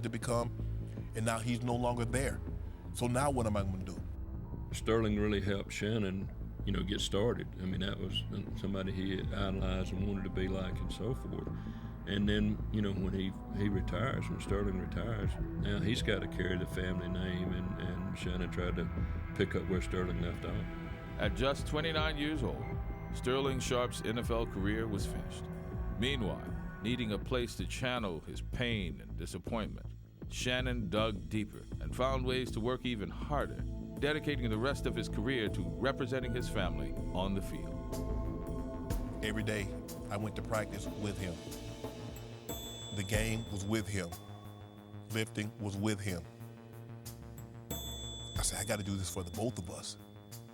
to become, and now he's no longer there. So now what am I going to do? Sterling really helped Shannon, get started. I mean, that was somebody he idolized and wanted to be like and so forth. And then, when he retires, when Sterling retires, now he's got to carry the family name, and Shannon tried to pick up where Sterling left off. At just 29 years old, Sterling Sharpe's NFL career was finished. Meanwhile, needing a place to channel his pain and disappointment, Shannon dug deeper and found ways to work even harder, dedicating the rest of his career to representing his family on the field. Every day, I went to practice with him. The game was with him. Lifting was with him. I said, I got to do this for the both of us.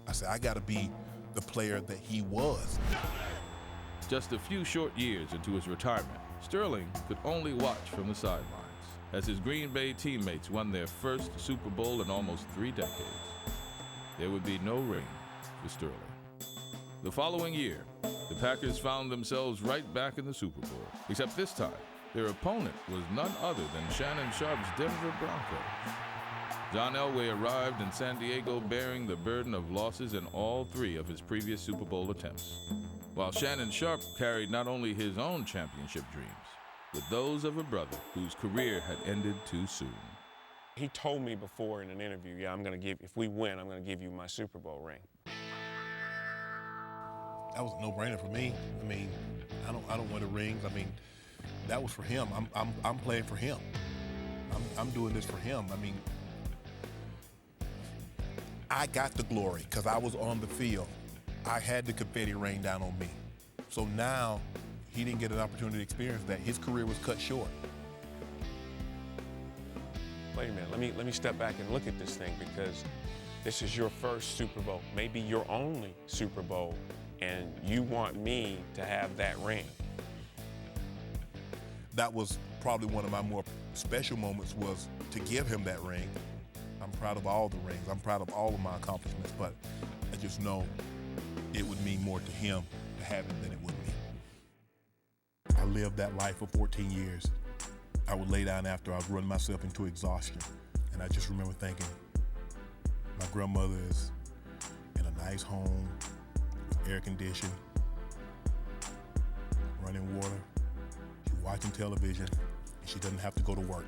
I said, I got to be the player that he was. Just a few short years into his retirement, Sterling could only watch from the sidelines as his Green Bay teammates won their first Super Bowl in almost 3 decades. There would be no ring for Sterling. The following year, the Packers found themselves right back in the Super Bowl, except this time, their opponent was none other than Shannon Sharpe's Denver Broncos. John Elway arrived in San Diego bearing the burden of losses in all 3 of his previous Super Bowl attempts, while Shannon Sharpe carried not only his own championship dreams, but those of a brother whose career had ended too soon. He told me before in an interview, if we win, I'm going to give you my Super Bowl ring. That was a no-brainer for me. I mean, I don't win the rings. I mean, that was for him. I'm playing for him. I'm doing this for him. I mean, I got the glory because I was on the field. I had the confetti rain down on me. So now he didn't get an opportunity to experience that. His career was cut short. Wait a minute, let me step back and look at this thing, because this is your first Super Bowl, maybe your only Super Bowl, and you want me to have that ring. That was probably one of my more special moments, was to give him that ring. I'm proud of all the rings. I'm proud of all of my accomplishments, but I just know it would mean more to him to have it than it would me. I lived that life for 14 years. I would lay down after I'd run myself into exhaustion. And I just remember thinking, my grandmother is in a nice home, with air conditioning, running water, she's watching television, and she doesn't have to go to work.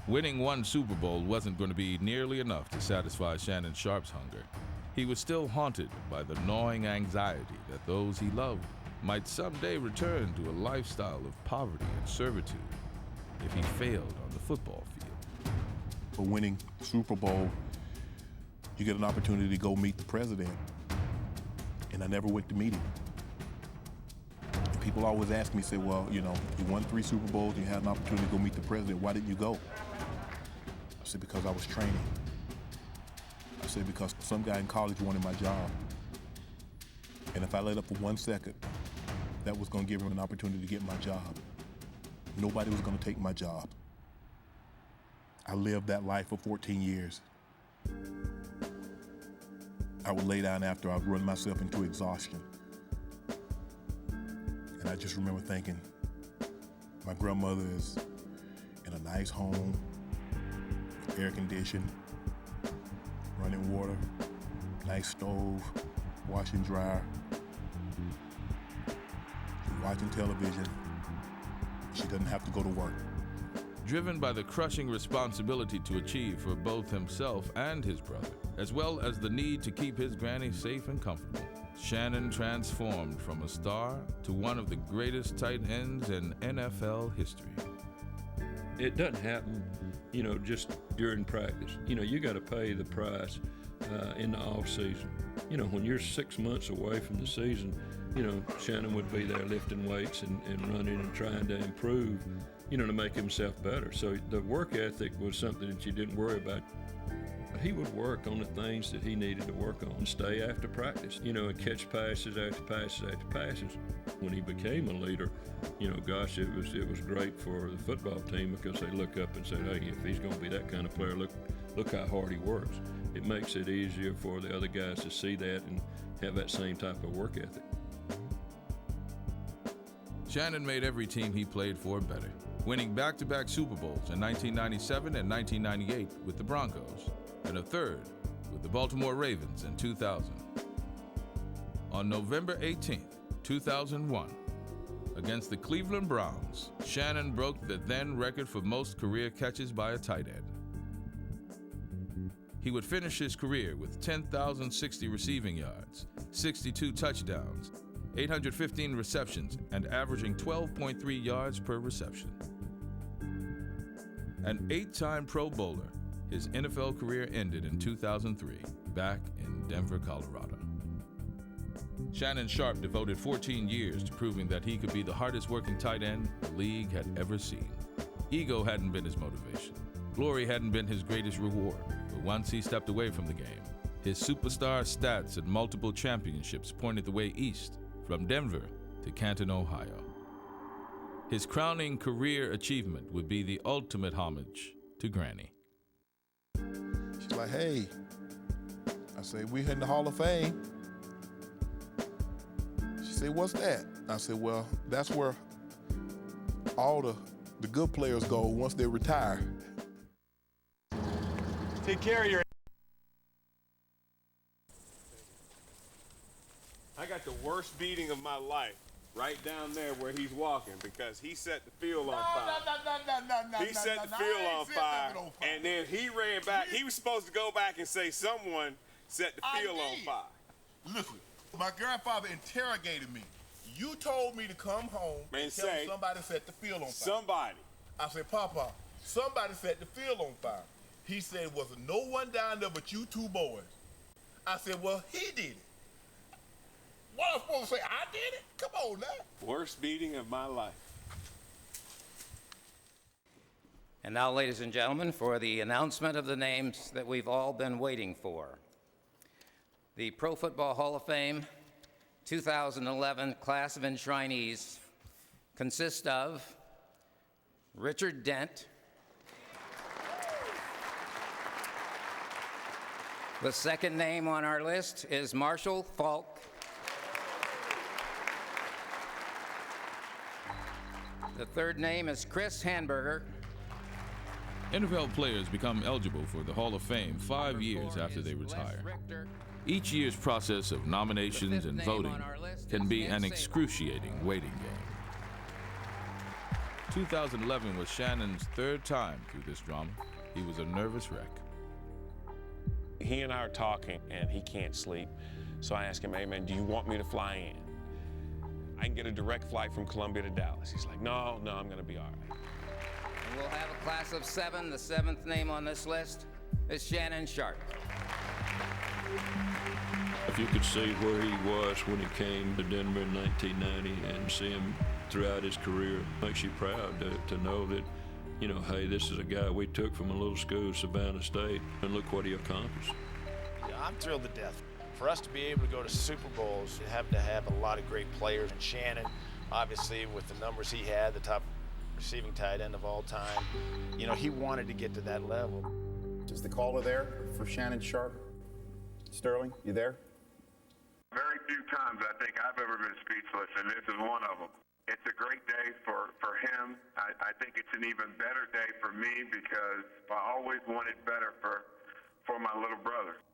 Winning one Super Bowl wasn't going to be nearly enough to satisfy Shannon Sharpe's hunger. He was still haunted by the gnawing anxiety that those he loved might someday return to a lifestyle of poverty and servitude if he failed on the football field. For winning Super Bowl, you get an opportunity to go meet the president, and I never went to meet him. And people always ask me, say, well, you won 3 Super Bowls, you had an opportunity to go meet the president, why didn't you go? I said, because I was training. I said, because some guy in college wanted my job. And if I let up for 1 second, that was going to give him an opportunity to get my job. Nobody was going to take my job. I lived that life for 14 years. I would lay down after I'd run myself into exhaustion. And I just remember thinking, my grandmother is in a nice home, air conditioned, running water, nice stove, washing dryer. She's watching television. She doesn't have to go to work. Driven by the crushing responsibility to achieve for both himself and his brother, as well as the need to keep his granny safe and comfortable, Shannon transformed from a star to one of the greatest tight ends in NFL history. It doesn't happen, just during practice. You got to pay the price in the off season. When you're 6 months away from the season, Shannon would be there lifting weights and running and trying to improve, to make himself better. So the work ethic was something that you didn't worry about. He would work on the things that he needed to work on, stay after practice, and catch passes after passes after passes. When he became a leader, it was great for the football team, because they look up and say, hey, if he's going to be that kind of player, look how hard he works. It makes it easier for the other guys to see that and have that same type of work ethic. Shannon made every team he played for better, winning back-to-back Super Bowls in 1997 and 1998 with the Broncos, and a third with the Baltimore Ravens in 2000. On November 18, 2001, against the Cleveland Browns, Shannon broke the then record for most career catches by a tight end. He would finish his career with 10,060 receiving yards, 62 touchdowns, 815 receptions, and averaging 12.3 yards per reception. An 8-time Pro Bowler, his NFL career ended in 2003, back in Denver, Colorado. Shannon Sharpe devoted 14 years to proving that he could be the hardest working tight end the league had ever seen. Ego hadn't been his motivation. Glory hadn't been his greatest reward. But once he stepped away from the game, his superstar stats and multiple championships pointed the way east from Denver to Canton, Ohio. His crowning career achievement would be the ultimate homage to Granny. She's like, hey, I say, we're in the Hall of Fame. She said, what's that? I said, well, that's where all the good players go once they retire. Take care of your. I got the worst beating of my life right down there where he's walking because he set the field on fire. He set the field on fire, and then he ran back. He was supposed to go back and say someone set the field on fire. Listen, my grandfather interrogated me. You told me to come home and tell me somebody set the field on fire. Somebody. I said, Papa, somebody set the field on fire. He said, was no one down there but you two boys. I said, well, he did it. What am I supposed to say? I did it? Come on now. Worst beating of my life. And now, ladies and gentlemen, for the announcement of the names that we've all been waiting for. The Pro Football Hall of Fame 2011 class of enshrinees consists of Richard Dent, the second name on our list is Marshall Faulk. The third name is Chris Hanberger. NFL players become eligible for the Hall of Fame 5 years after they retire. Each year's process of nominations and voting can be an excruciating waiting game. 2011 was Shannon's third time through this drama. He was a nervous wreck. He and I are talking, and he can't sleep. So I ask him, hey, man, do you want me to fly in? I can get a direct flight from Columbia to Dallas. He's like, no, I'm going to be all right. And we'll have a class of 7. The 7th name on this list is Shannon Sharpe. If you could see where he was when he came to Denver in 1990 and see him throughout his career, it makes you proud to know that, you know, hey, this is a guy we took from a little school, Savannah State, and look what he accomplished. Yeah, I'm thrilled to death. For us to be able to go to Super Bowls, you have to have a lot of great players. And Shannon, obviously, with the numbers he had, the top receiving tight end of all time, you know, he wanted to get to that level. Is the caller there for Shannon Sharpe? Sterling, you there? Very few times I think I've ever been speechless, and this is one of them. It's a great day for him. I think it's an even better day for me because I always wanted better for my little brother.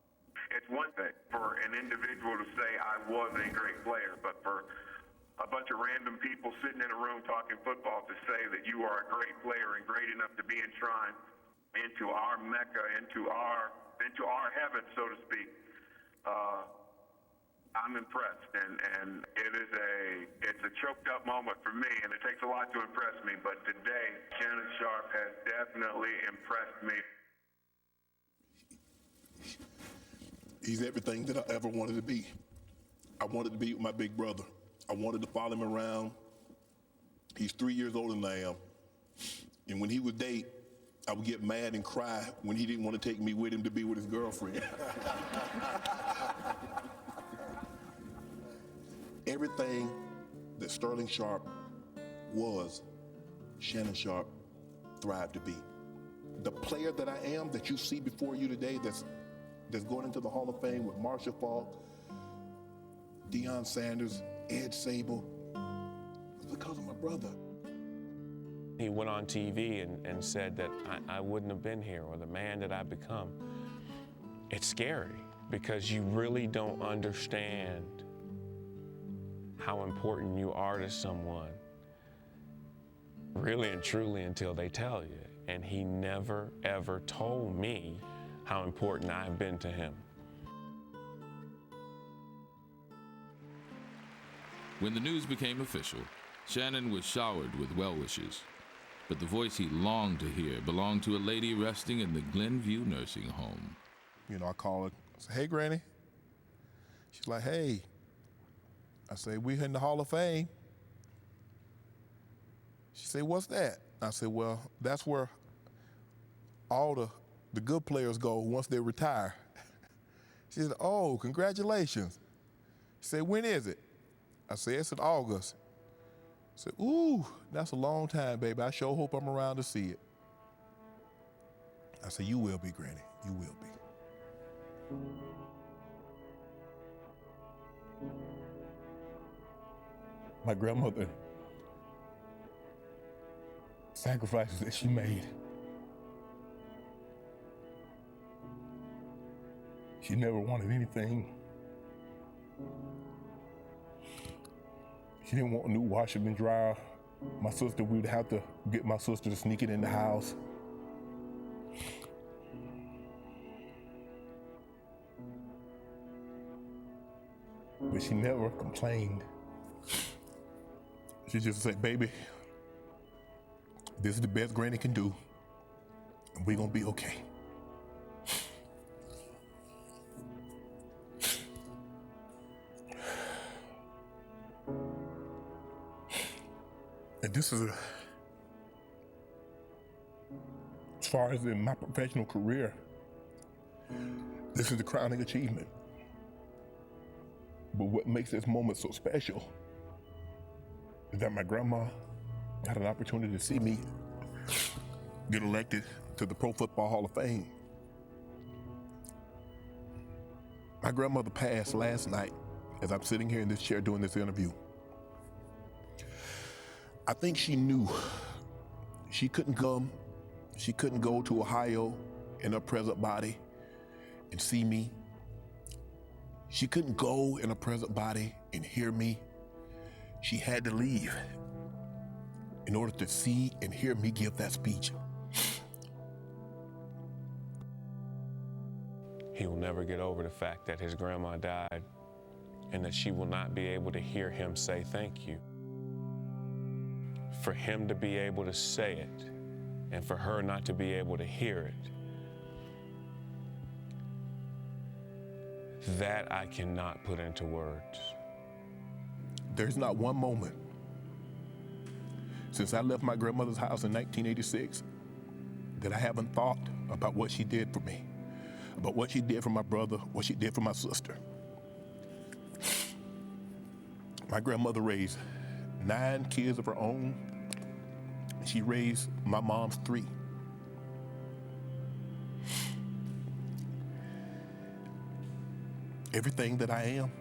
It's one thing for an individual to say I was a great player, but for a bunch of random people sitting in a room talking football to say that you are a great player and great enough to be enshrined into our Mecca, into our heaven, so to speak, I'm impressed, and it's a choked up moment for me, and it takes a lot to impress me, but today Shannon Sharpe has definitely impressed me. He's everything that I ever wanted to be. I wanted to be with my big brother. I wanted to follow him around. He's 3 years older than I am. And when he would date, I would get mad and cry when he didn't want to take me with him to be with his girlfriend. Everything that Sterling Sharpe was, Shannon Sharpe thrived to be. The player that I am, that you see before you today, that's going into the Hall of Fame with Marshall Faulk, Deion Sanders, Ed Sable, it's because of my brother. He went on TV and said that I wouldn't have been here, or the man that I've become. It's scary because you really don't understand how important you are to someone, really and truly, until they tell you. And he never, ever told me how important I've been to him. When the news became official, Shannon was showered with well wishes. But the voice he longed to hear belonged to a lady resting in the Glenview nursing home. You know, I call her, I say, hey, Granny. She's like, hey. I say, we in the Hall of Fame. She said, what's that? I said, well, that's where all the good players go once they retire. She said, oh, congratulations. She said, when is it? I said, it's in August. I said, ooh, that's a long time, baby. I sure hope I'm around to see it. I said, you will be, Granny. You will be. My grandmother, sacrifices that she made. She never wanted anything. She didn't want a new washer and dryer. My sister, we would have to get my sister to sneak it in the house. But she never complained. She just said, baby, this is the best Granny can do, and we're gonna be okay. And this is as far as in my professional career, this is the crowning achievement. But what makes this moment so special is that my grandma had an opportunity to see me get elected to the Pro Football Hall of Fame. My grandmother passed last night as I'm sitting here in this chair doing this interview. I think she knew she couldn't go to Ohio in her present body and see me. She couldn't go in her present body and hear me. She had to leave in order to see and hear me give that speech. He will never get over the fact that his grandma died and that she will not be able to hear him say thank you. For him to be able to say it and for her not to be able to hear it, that I cannot put into words. There's not one moment since I left my grandmother's house in 1986 that I haven't thought about what she did for me, about what she did for my brother, what she did for my sister. My grandmother raised 9 kids of her own. She raised my mom's 3. Everything that I am,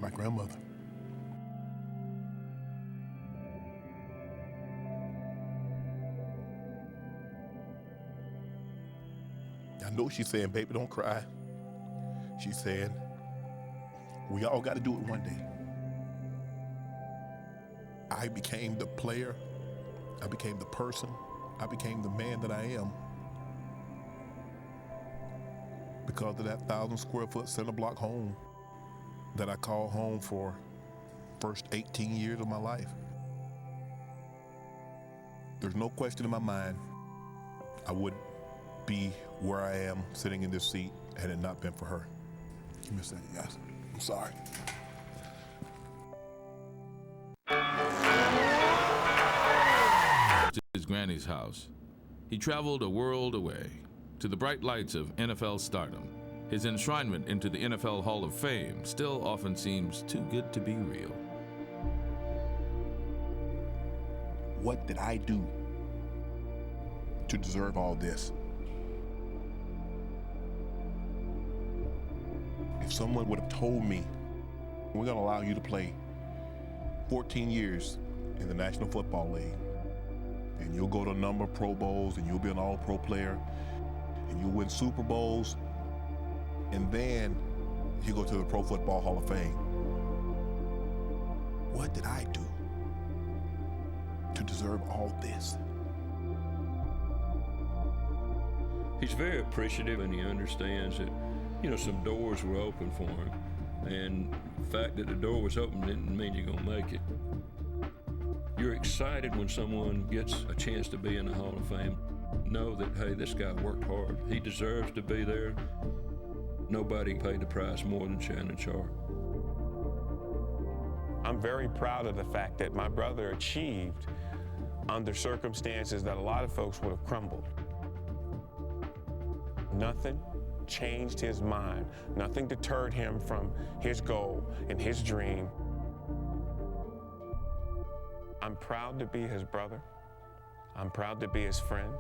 my grandmother. I know she's saying, baby, don't cry. She's saying, we all got to do it one day. I became the player. I became the person. I became the man that I am because of that 1,000 square foot center block home that I call home for first 18 years of my life. There's no question in my mind I would be where I am sitting in this seat had it not been for her. Give me a second, guys. I'm sorry. To his granny's house, he traveled a world away to the bright lights of NFL stardom. His enshrinement into the NFL Hall of Fame still often seems too good to be real. What did I do to deserve all this? If someone would have told me, we're going to allow you to play 14 years in the National Football League, and you'll go to a number of Pro Bowls, and you'll be an all-pro player, and you'll win Super Bowls, and then you go to the Pro Football Hall of Fame. What did I do to deserve all this? He's very appreciative, and he understands that, you know, some doors were open for him. And the fact that the door was open didn't mean you're gonna make it. You're excited when someone gets a chance to be in the Hall of Fame. Know that, hey, this guy worked hard. He deserves to be there. Nobody paid the price more than Shannon Sharpe. I'm very proud of the fact that my brother achieved under circumstances that a lot of folks would have crumbled. Nothing changed his mind. Nothing deterred him from his goal and his dream. I'm proud to be his brother. I'm proud to be his friend.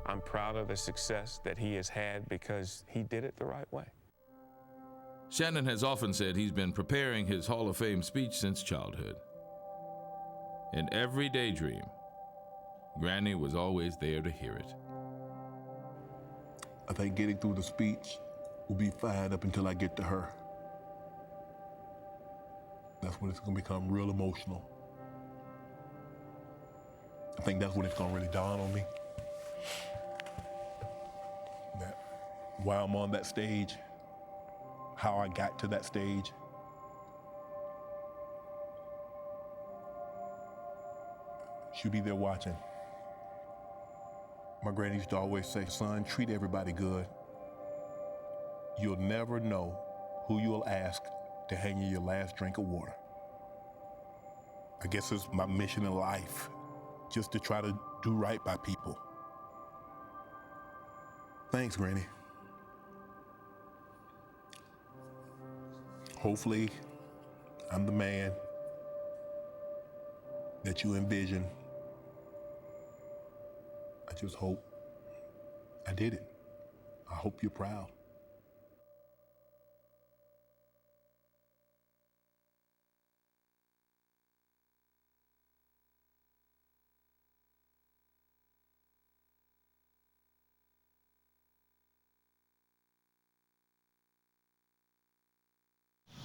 I'm proud of the success that he has had because he did it the right way. Shannon has often said he's been preparing his Hall of Fame speech since childhood. In every daydream, Granny was always there to hear it. I think getting through the speech will be fine up until I get to her. That's when it's gonna become real emotional. I think that's when it's gonna really dawn on me. That while I'm on that stage, how I got to that stage. She'll be there watching. My granny used to always say, son, treat everybody good. You'll never know who you'll ask to hand you your last drink of water. I guess it's my mission in life, just to try to do right by people. Thanks, Granny. Hopefully, I'm the man that you envision. I just hope I did it. I hope you're proud.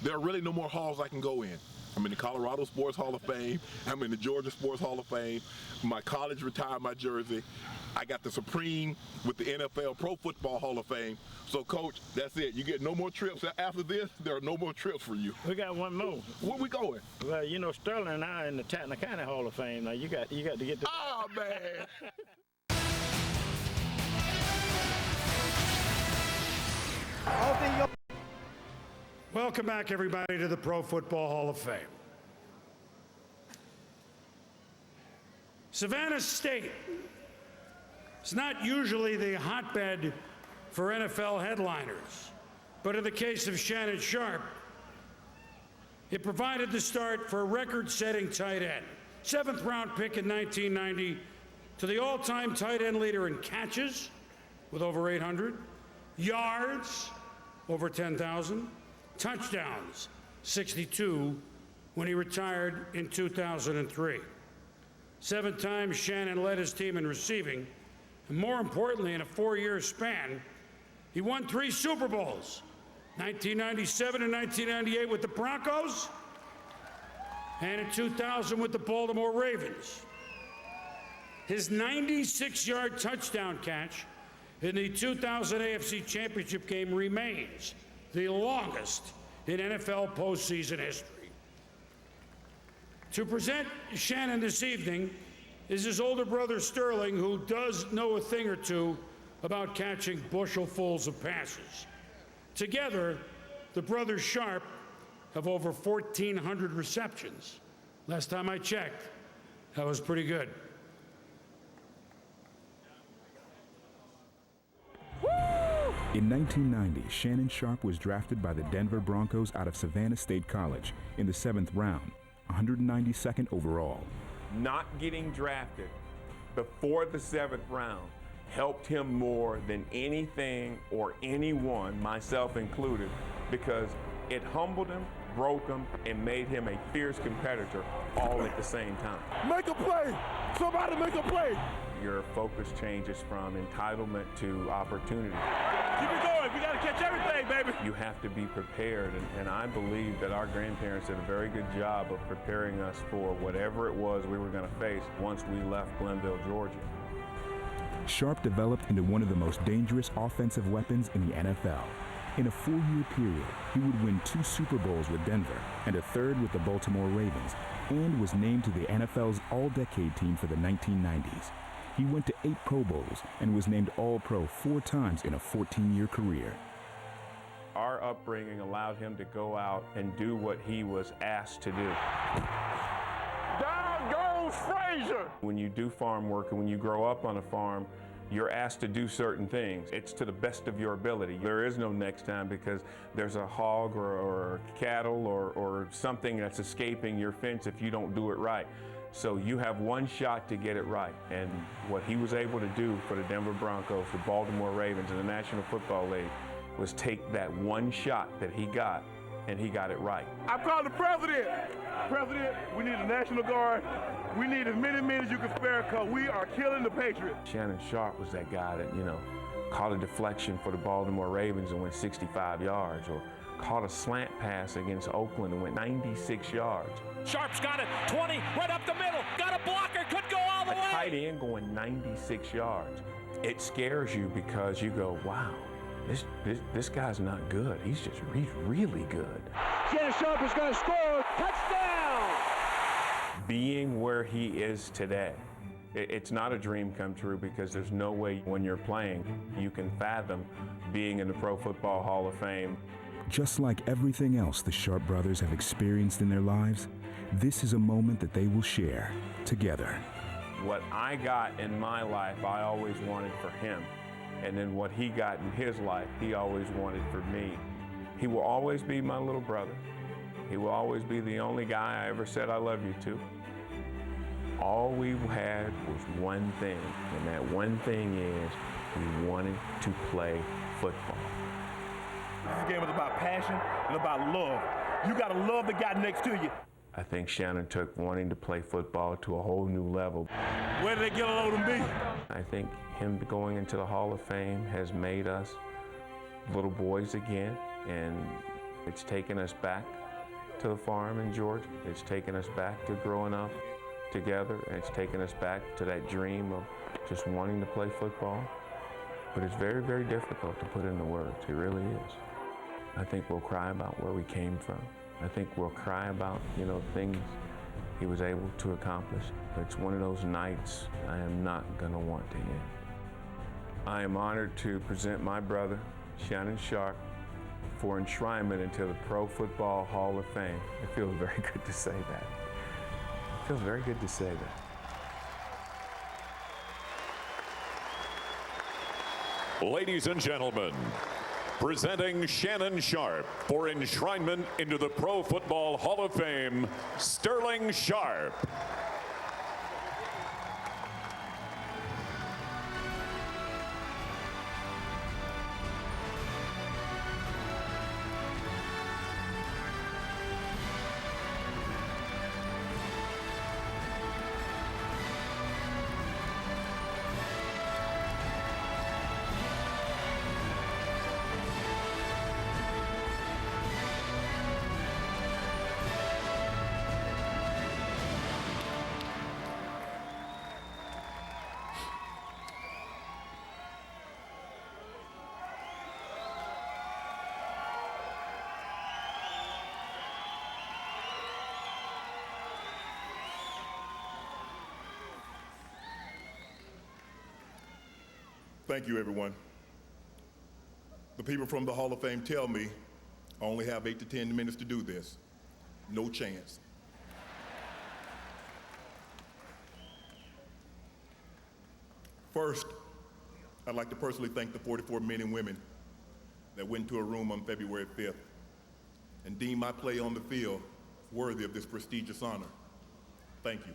There are really no more halls I can go in. I'm in the Colorado Sports Hall of Fame. I'm in the Georgia Sports Hall of Fame. My college retired my jersey. I got the Supreme with the NFL Pro Football Hall of Fame. So, Coach, that's it. You get no more trips. After this, there are no more trips for you. We got one more. Where we going? Well, you know, Sterling and I are in the Tatna County Hall of Fame. Now, you got to get to... Oh, man. Welcome back, everybody, to the Pro Football Hall of Fame. Savannah State is not usually the hotbed for NFL headliners, but in the case of Shannon Sharpe, it provided the start for a record-setting tight end. 7th-round pick in 1990 to the all-time tight end leader in catches with over 800, yards over 10,000, touchdowns, 62, when he retired in 2003. 7 times Shannon led his team in receiving, and more importantly, in a 4-year span, he won 3 Super Bowls, 1997 and 1998 with the Broncos, and in 2000 with the Baltimore Ravens. His 96-yard touchdown catch in the 2000 AFC Championship game remains the longest in NFL postseason history. To present Shannon this evening is his older brother Sterling, who does know a thing or two about catching bushelfuls of passes. Together, the brothers Sharpe have over 1,400 receptions. Last time I checked, that was pretty good. In 1990, Shannon Sharpe was drafted by the Denver Broncos out of Savannah State College in the 7th round, 192nd overall. Not getting drafted before the 7th round helped him more than anything or anyone, myself included, because It humbled him, broke him, and made him a fierce competitor all at the same time. Make a play! Somebody make a play! Your focus changes from entitlement to opportunity. Keep it going. We got to catch everything, baby. You have to be prepared, and I believe that our grandparents did a very good job of preparing us for whatever it was we were going to face once we left Glenville, Georgia. Sharp developed into one of the most dangerous offensive weapons in the NFL. In a 4-year period, he would win 2 Super Bowls with Denver and a 3rd with the Baltimore Ravens, and was named to the NFL's All-Decade team for the 1990s. He went to 8 Pro Bowls and was named All-Pro 4 times in a 14-year career. Our upbringing allowed him to go out and do what he was asked to do. Down goes Frazier! When you do farm work and when you grow up on a farm, you're asked to do certain things. It's to the best of your ability. There is no next time because there's a hog or cattle or something that's escaping your fence if you don't do it right. So you have one shot to get it right. And what he was able to do for the Denver Broncos, the Baltimore Ravens, and the National Football League was take that one shot that he got, and he got it right. I'm calling the president. President, we need a National Guard. We need as many men as you can spare because we are killing the Patriots. Shannon Sharp was that guy that, caught a deflection for the Baltimore Ravens and went 65 yards, or caught a slant pass against Oakland and went 96 yards. Sharp's got it, 20, right up the middle, got a blocker, could go all the way. A tight end going 96 yards. It scares you because you go, wow, this guy's not good. He's really good. Shannon Sharp is going to score. Touchdown! Being where he is today, it's not a dream come true because there's no way when you're playing you can fathom being in the Pro Football Hall of Fame. Just like everything else the Sharp brothers have experienced in their lives, this is a moment that they will share together. What I got in my life, I always wanted for him. And then what he got in his life, he always wanted for me. He will always be my little brother. He will always be the only guy I ever said I love you to. All we had was one thing, and that one thing is we wanted to play football. This game is about passion and about love. You got to love the guy next to you. I think Shannon took wanting to play football to a whole new level. Where did they get a load of me? I think him going into the Hall of Fame has made us little boys again, and it's taken us back to the farm in Georgia. It's taken us back to growing up together, and it's taken us back to that dream of just wanting to play football. But it's very, very difficult to put into words. It really is. I think we'll cry about where we came from. I think we'll cry about, things he was able to accomplish. It's one of those nights I am not gonna want to end. I am honored to present my brother, Shannon Sharp, for enshrinement into the Pro Football Hall of Fame. It feels very good to say that. It feels very good to say that. Ladies and gentlemen, presenting Shannon Sharp for enshrinement into the Pro Football Hall of Fame, Sterling Sharp. Thank you, everyone. The people from the Hall of Fame tell me I only have 8 to 10 minutes to do this. No chance. First, I'd like to personally thank the 44 men and women that went into a room on February 5th and deemed my play on the field worthy of this prestigious honor. Thank you.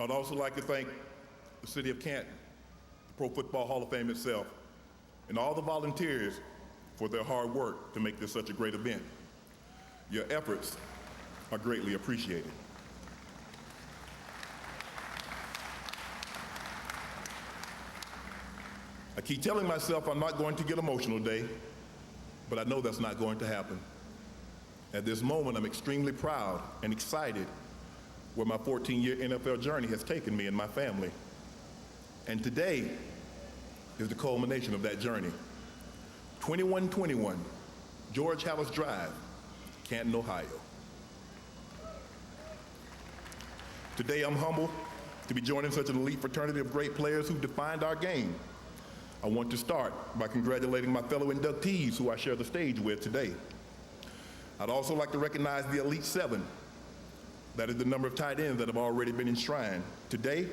I'd also like to thank the city of Canton, the Pro Football Hall of Fame itself, and all the volunteers for their hard work to make this such a great event. Your efforts are greatly appreciated. I keep telling myself I'm not going to get emotional today, but I know that's not going to happen. At this moment, I'm extremely proud and excited where my 14-year NFL journey has taken me and my family. And today is the culmination of that journey. 2121 George Hallis Drive, Canton, Ohio. Today, I'm humbled to be joining such an elite fraternity of great players who defined our game. I want to start by congratulating my fellow inductees who I share the stage with today. I'd also like to recognize the Elite Seven. That is the number of tight ends that have already been enshrined. Today,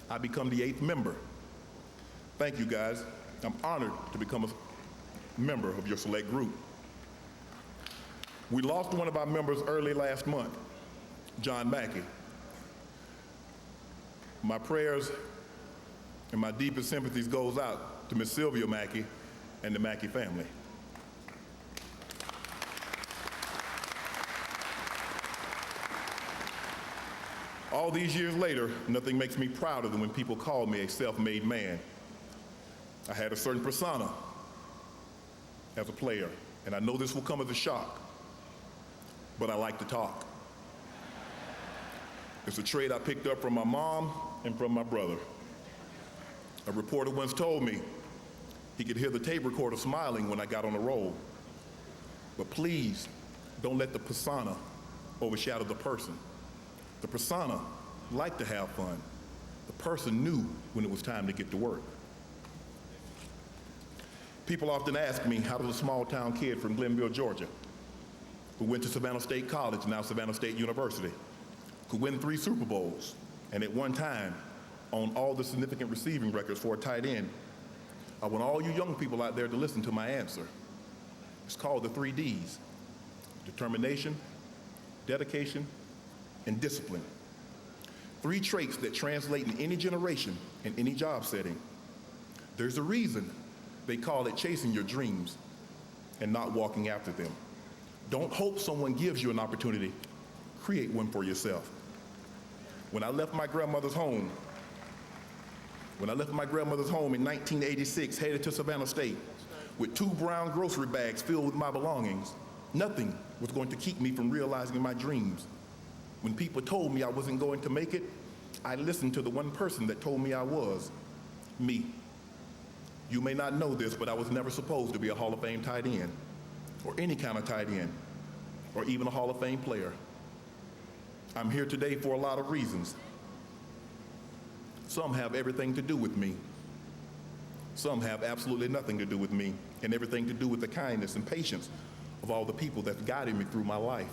I become the 8th member. Thank you, guys. I'm honored to become a member of your select group. We lost one of our members early last month, John Mackey. My prayers and my deepest sympathies goes out to Miss Sylvia Mackey and the Mackey family. All these years later, nothing makes me prouder than when people call me a self-made man. I had a certain persona as a player, and I know this will come as a shock, but I like to talk. It's a trait I picked up from my mom and from my brother. A reporter once told me he could hear the tape recorder smiling when I got on the roll. But please, don't let the persona overshadow the person. The persona liked to have fun. The person knew when it was time to get to work. People often ask me, how does a small town kid from Glenville, Georgia, who went to Savannah State College, now Savannah State University, could win 3 Super Bowls, and at one time, own all the significant receiving records for a tight end, I want all you young people out there to listen to my answer. It's called the 3 Ds: determination, dedication, and discipline. 3 traits that translate in any generation and any job setting. There's a reason they call it chasing your dreams and not walking after them. Don't hope someone gives you an opportunity. Create one for yourself. When I left my grandmother's home in 1986, headed to Savannah State with 2 brown grocery bags filled with my belongings, nothing was going to keep me from realizing my dreams. When people told me I wasn't going to make it, I listened to the one person that told me I was, me. You may not know this, but I was never supposed to be a Hall of Fame tight end, or any kind of tight end, or even a Hall of Fame player. I'm here today for a lot of reasons. Some have everything to do with me. Some have absolutely nothing to do with me, and everything to do with the kindness and patience of all the people that's guided me through my life.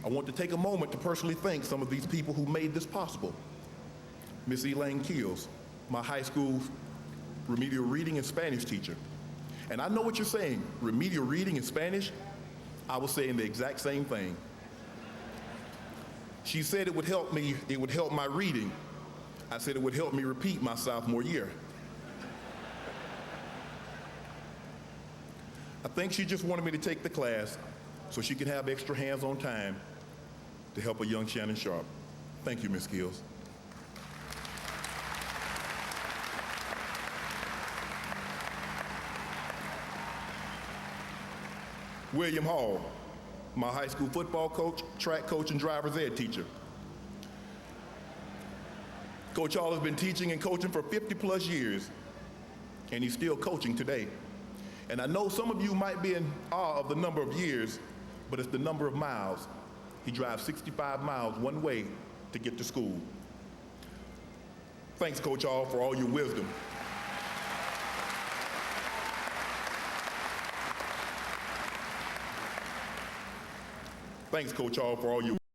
I want to take a moment to personally thank some of these people who made this possible. Miss Elaine Keels, my high school remedial reading and Spanish teacher. And I know what you're saying, remedial reading and Spanish. I was saying the exact same thing. She said it would help me, it would help my reading. I said it would help me repeat my sophomore year. I think she just wanted me to take the class so she could have extra hands-on time to help a young Shannon Sharpe. Thank you, Ms. Keels. William Hall, my high school football coach, track coach, and driver's ed teacher. Coach Hall has been teaching and coaching for 50+ years, and he's still coaching today. And I know some of you might be in awe of the number of years, but it's the number of miles. He drives 65 miles one way to get to school. Thanks, Coach Hall, for all your wisdom. Thanks, Coach Hall, for all your